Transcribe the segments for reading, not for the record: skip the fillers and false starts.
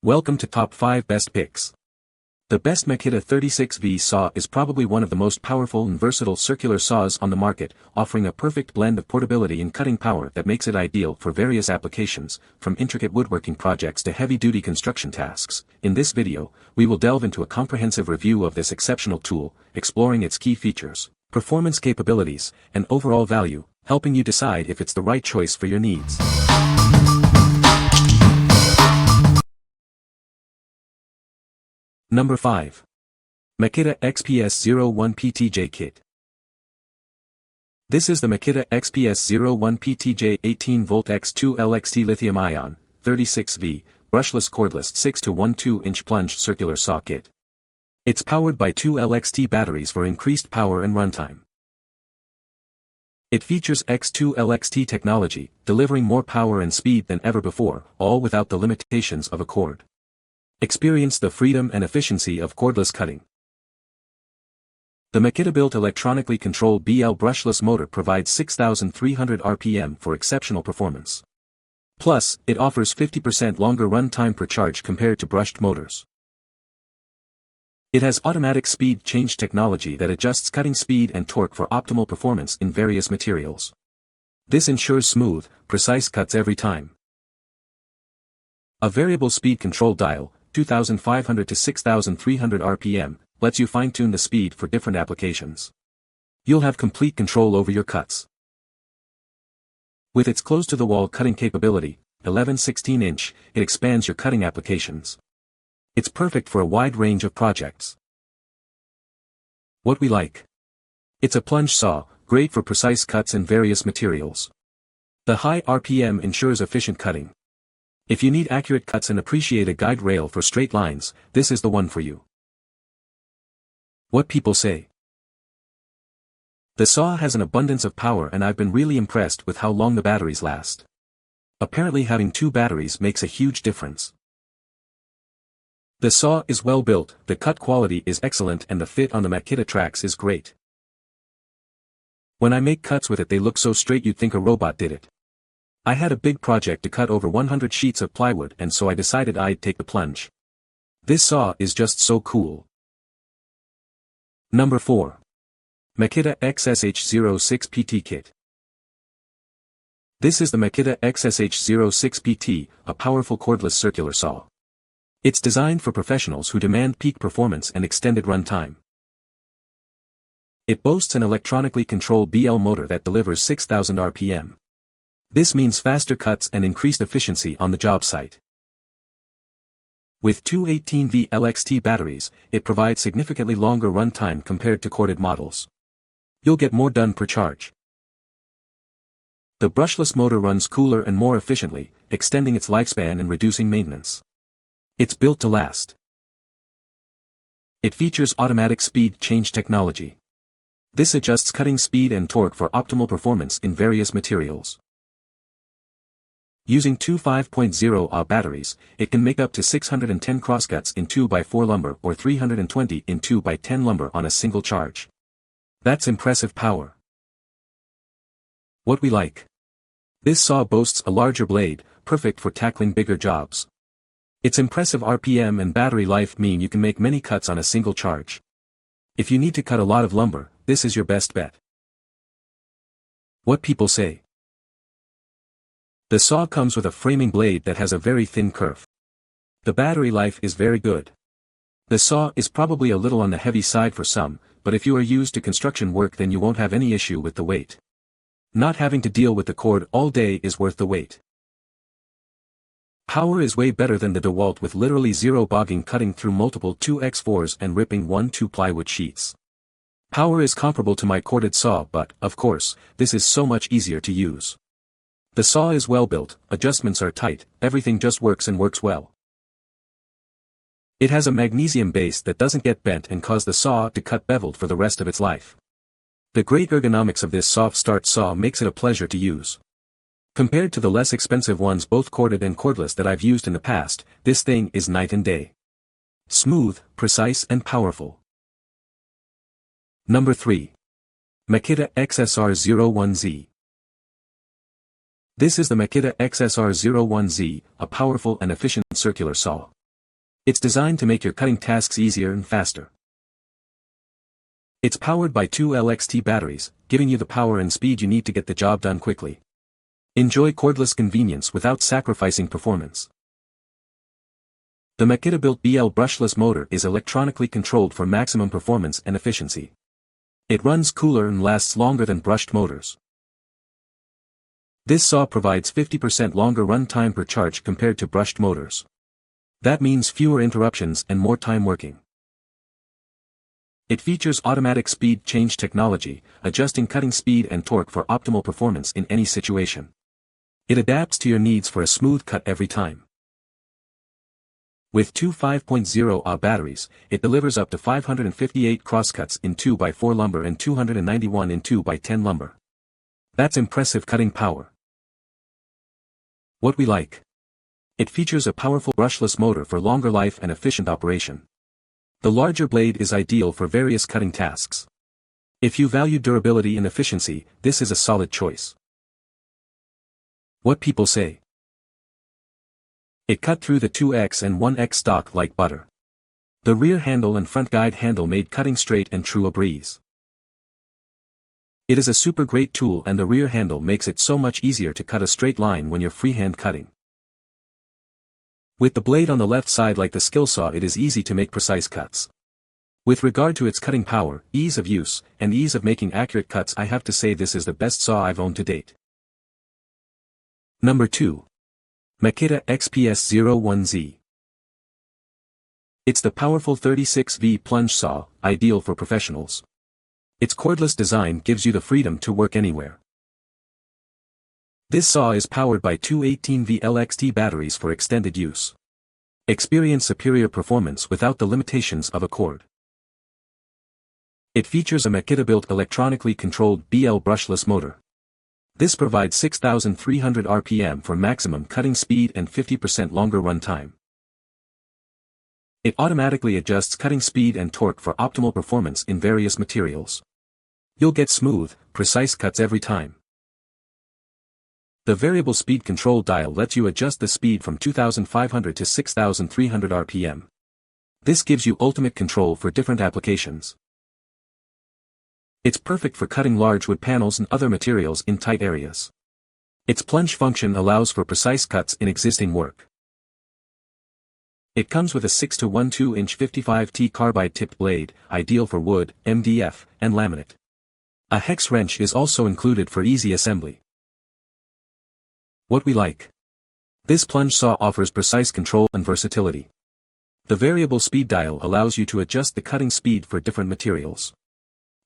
Welcome to Top 5 Best Picks. The best Makita 36V saw is probably one of the most powerful and versatile circular saws on the market, offering a perfect blend of portability and cutting power that makes it ideal for various applications, from intricate woodworking projects to heavy-duty construction tasks. In this video, we will delve into a comprehensive review of this exceptional tool, exploring its key features, performance capabilities, and overall value, helping you decide if it's the right choice for your needs. Number 5. Makita XPS01PTJ Kit. This is the Makita XPS01PTJ 18V X2 LXT lithium-ion, 36V, brushless cordless 6-to-1/2-inch plunged circular saw kit. It's powered by 2 LXT batteries for increased power and runtime. It features X2 LXT technology, delivering more power and speed than ever before, all without the limitations of a cord. Experience the freedom and efficiency of cordless cutting. The Makita-built electronically controlled BL brushless motor provides 6,300 RPM for exceptional performance. Plus, it offers 50% longer run time per charge compared to brushed motors. It has automatic speed change technology that adjusts cutting speed and torque for optimal performance in various materials. This ensures smooth, precise cuts every time. A variable speed control dial, 2,500 to 6,300 RPM, lets you fine-tune the speed for different applications. You'll have complete control over your cuts. With its close-to-the-wall cutting capability, 11/16-inch, it expands your cutting applications. It's perfect for a wide range of projects. What we like. It's a plunge saw, great for precise cuts in various materials. The high RPM ensures efficient cutting. If you need accurate cuts and appreciate a guide rail for straight lines, this is the one for you. What people say. The saw has an abundance of power and I've been really impressed with how long the batteries last. Apparently having 2 batteries makes a huge difference. The saw is well built, the cut quality is excellent and the fit on the Makita tracks is great. When I make cuts with it they look so straight you'd think a robot did it. I had a big project to cut over 100 sheets of plywood and so I decided I'd take the plunge. This saw is just so cool. Number 4. Makita XSH06PT Kit. This is the Makita XSH06PT, a powerful cordless circular saw. It's designed for professionals who demand peak performance and extended runtime. It boasts an electronically controlled BL motor that delivers 6,000 RPM. This means faster cuts and increased efficiency on the job site. With 2 18V LXT batteries, it provides significantly longer runtime compared to corded models. You'll get more done per charge. The brushless motor runs cooler and more efficiently, extending its lifespan and reducing maintenance. It's built to last. It features automatic speed change technology. This adjusts cutting speed and torque for optimal performance in various materials. Using 2 5.0Ah batteries, it can make up to 610 crosscuts in 2x4 lumber or 320 in 2x10 lumber on a single charge. That's impressive power. What we like. This saw boasts a larger blade, perfect for tackling bigger jobs. Its impressive RPM and battery life mean you can make many cuts on a single charge. If you need to cut a lot of lumber, this is your best bet. What people say. The saw comes with a framing blade that has a very thin kerf. The battery life is very good. The saw is probably a little on the heavy side for some, but if you are used to construction work then you won't have any issue with the weight. Not having to deal with the cord all day is worth the wait. Power is way better than the DeWalt with literally zero bogging, cutting through multiple 2x4s and ripping 1/2 plywood sheets. Power is comparable to my corded saw but, of course, this is so much easier to use. The saw is well built, adjustments are tight, everything just works and works well. It has a magnesium base that doesn't get bent and cause the saw to cut beveled for the rest of its life. The great ergonomics of this soft start saw makes it a pleasure to use. Compared to the less expensive ones both corded and cordless that I've used in the past, this thing is night and day. Smooth, precise and powerful. Number 3. Makita XSR01Z. This is the Makita XSR01Z, a powerful and efficient circular saw. It's designed to make your cutting tasks easier and faster. It's powered by 2 LXT batteries, giving you the power and speed you need to get the job done quickly. Enjoy cordless convenience without sacrificing performance. The Makita-built BL brushless motor is electronically controlled for maximum performance and efficiency. It runs cooler and lasts longer than brushed motors. This saw provides 50% longer run time per charge compared to brushed motors. That means fewer interruptions and more time working. It features automatic speed change technology, adjusting cutting speed and torque for optimal performance in any situation. It adapts to your needs for a smooth cut every time. With two 5.0 Ah batteries, it delivers up to 558 crosscuts in 2x4 lumber and 291 in 2x10 lumber. That's impressive cutting power. What we like. It features a powerful brushless motor for longer life and efficient operation. The larger blade is ideal for various cutting tasks. If you value durability and efficiency, this is a solid choice. What people say. It cut through the 2X and 1X stock like butter. The rear handle and front guide handle made cutting straight and true a breeze. It is a super great tool, and the rear handle makes it so much easier to cut a straight line when you're freehand cutting. With the blade on the left side like the skill saw, it is easy to make precise cuts. With regard to its cutting power, ease of use, and ease of making accurate cuts, I have to say this is the best saw I've owned to date. Number 2. Makita XPS01Z. It's the powerful 36V plunge saw, ideal for professionals. Its cordless design gives you the freedom to work anywhere. This saw is powered by two 18V LXT batteries for extended use. Experience superior performance without the limitations of a cord. It features a Makita-built electronically controlled BL brushless motor. This provides 6,300 RPM for maximum cutting speed and 50% longer run time. It automatically adjusts cutting speed and torque for optimal performance in various materials. You'll get smooth, precise cuts every time. The variable speed control dial lets you adjust the speed from 2,500 to 6,300 RPM. This gives you ultimate control for different applications. It's perfect for cutting large wood panels and other materials in tight areas. Its plunge function allows for precise cuts in existing work. It comes with a 6-to-1/2-inch 55T carbide-tipped blade, ideal for wood, MDF, and laminate. A hex wrench is also included for easy assembly. What we like. This plunge saw offers precise control and versatility. The variable speed dial allows you to adjust the cutting speed for different materials.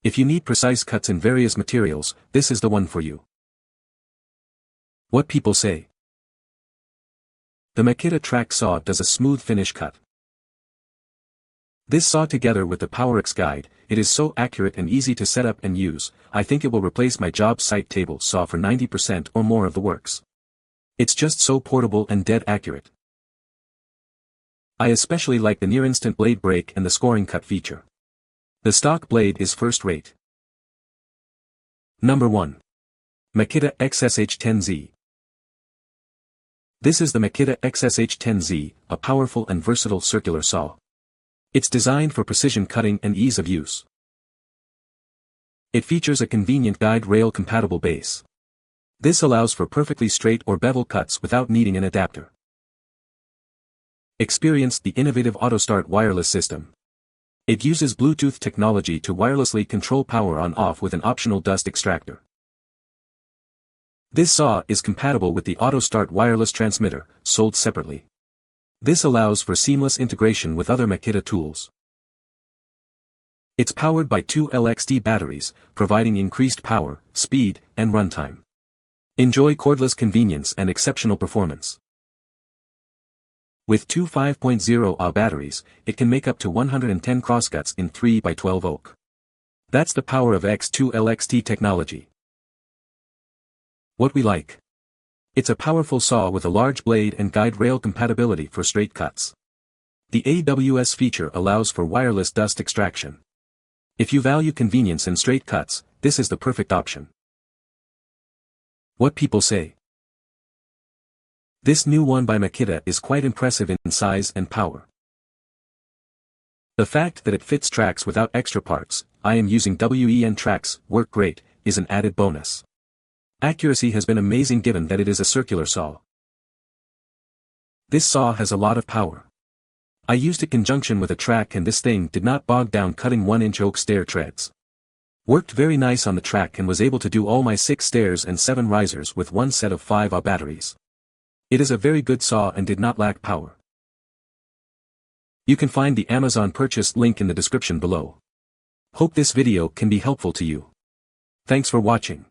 If you need precise cuts in various materials, this is the one for you. What people say. The Makita track saw does a smooth finish cut. This saw, together with the PowerX guide, it is so accurate and easy to set up and use. I think it will replace my job site table saw for 90% or more of the works. It's just so portable and dead accurate. I especially like the near-instant blade break and the scoring cut feature. The stock blade is first rate. Number 1. Makita XSH10Z. This is the Makita XSH10Z, a powerful and versatile circular saw. It's designed for precision cutting and ease of use. It features a convenient guide rail compatible base. This allows for perfectly straight or bevel cuts without needing an adapter. Experience the innovative AutoStart wireless system. It uses Bluetooth technology to wirelessly control power on/off with an optional dust extractor. This saw is compatible with the AutoStart wireless transmitter, sold separately. This allows for seamless integration with other Makita tools. It's powered by two LXT batteries, providing increased power, speed, and runtime. Enjoy cordless convenience and exceptional performance. With two 5.0 Ah batteries, it can make up to 110 crosscuts in 3x12 oak. That's the power of X2 LXT technology. What we like. It's a powerful saw with a large blade and guide rail compatibility for straight cuts. The AWS feature allows for wireless dust extraction. If you value convenience and straight cuts, this is the perfect option. What people say. This new one by Makita is quite impressive in size and power. The fact that it fits tracks without extra parts, I am using WEN tracks, work great, is an added bonus. Accuracy has been amazing given that it is a circular saw. This saw has a lot of power. I used it in conjunction with a track and this thing did not bog down cutting 1-inch oak stair treads. Worked very nice on the track and was able to do all my 6 stairs and 7 risers with one set of 5Ah batteries. It is a very good saw and did not lack power. You can find the Amazon purchase link in the description below. Hope this video can be helpful to you. Thanks for watching.